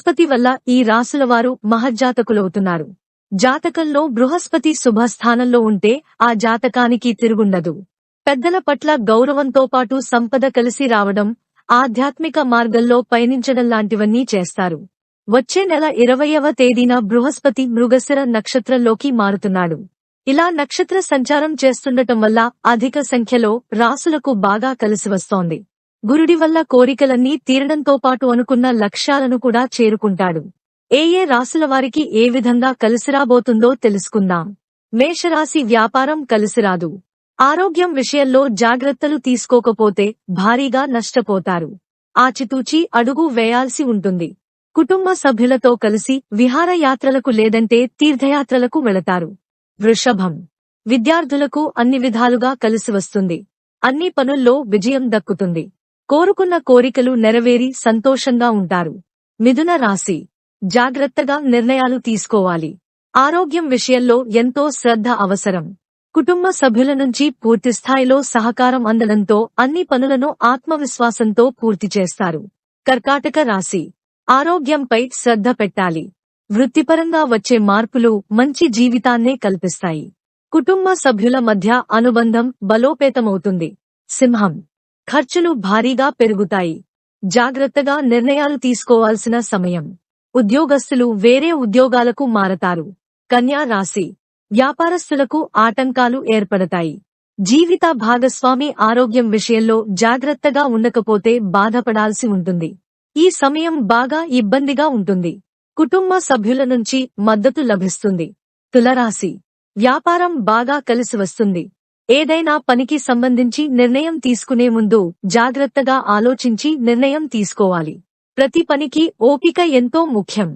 బృహస్పతి వల్ల ఈ రాసుల వారు మహజ్జాతకులవుతున్నారు. జాతకంలో బృహస్పతి శుభస్థానంలో ఉంటే ఆ జాతకానికి తిరుగుండదు. పెద్దల పట్ల గౌరవంతో పాటు సంపద కలిసి రావడం, ఆధ్యాత్మిక మార్గంలో పయనించడంలాంటివన్నీ చేస్తారు. వచ్చే నెల 20వ తేదీన బృహస్పతి మృగశిర నక్షత్రంలోకి మారుతున్నాడు. ఇలా నక్షత్ర సంచారం చేస్తుండటం వల్ల అధిక సంఖ్యలో రాసులకు బాగా కలిసివస్తోంది. గురుడి వల్ల కోరికలన్నీ తీరడంతో పాటు అనుకున్న లక్ష్యాలను కూడా చేరుకుంటాడు. ఏ రాసుల వారికి ఏ విధంగా కలిసిరాబోతుందో తెలుసుకుందాం. మేషరాశి వ్యాపారం కలిసిరాదు. ఆరోగ్యం విషయంలో జాగ్రత్తలు తీసుకోకపోతే భారీగా నష్టపోతారు. ఆచితూచి అడుగు వేయాల్సి ఉంటుంది. కుటుంబ సభ్యులతో కలిసి విహారయాత్రలకు లేదంటే తీర్థయాత్రలకు వెళతారు. వృషభం. విద్యార్థులకు అన్ని విధాలుగా కలిసివస్తుంది. అన్ని పనుల్లో విజయం దక్కుతుంది. కోరుకున్న కోరికలు నెరవేరి సంతోషంగా ఉంటారు. మిథున రాశి. జాగ్రత్తగా నిర్ణయాలు తీసుకోవాలి. ఆరోగ్యం విషయంలో ఎంతో శ్రద్ధ అవసరం. కుటుంబ సభ్యుల నుంచి పూర్తిస్థాయిలో సహకారం అందడంతో అన్ని పనులను ఆత్మవిశ్వాసంతో పూర్తి చేస్తారు. కర్కాటక రాశి. ఆరోగ్యంపై శ్రద్ధ పెట్టాలి. వృత్తిపరంగా వచ్చే మార్పులు మంచి జీవితాన్నే కల్పిస్తాయి. కుటుంబ సభ్యుల మధ్య అనుబంధం బలోపేతమవుతుంది. సింహం. ఖర్చులు భారీగా పెరుగుతాయి. జాగ్రత్తగా నిర్ణయాలు తీసుకోవాల్సిన సమయం. ఉద్యోగస్తులు వేరే ఉద్యోగాలకు మారతారు. కన్యా రాశి. వ్యాపారస్తులకు ఆటంకాలు ఏర్పడతాయి. జీవిత భాగస్వామి ఆరోగ్యం విషయంలో జాగ్రత్తగా ఉండకపోతే బాధపడాల్సి ఉంటుంది. ఈ సమయం బాగా ఇబ్బందిగా ఉంటుంది. కుటుంబ సభ్యుల నుంచి మద్దతు లభిస్తుంది. తులరాశి. వ్యాపారం బాగా కలిసి వస్తుంది. ఏదైనా పనికి సంబంధించి నిర్ణయం తీసుకునే ముందు జాగ్రత్తగా ఆలోచించి నిర్ణయం తీసుకోవాలి. ప్రతి పనికి ఓపిక ఎంతో ముఖ్యం.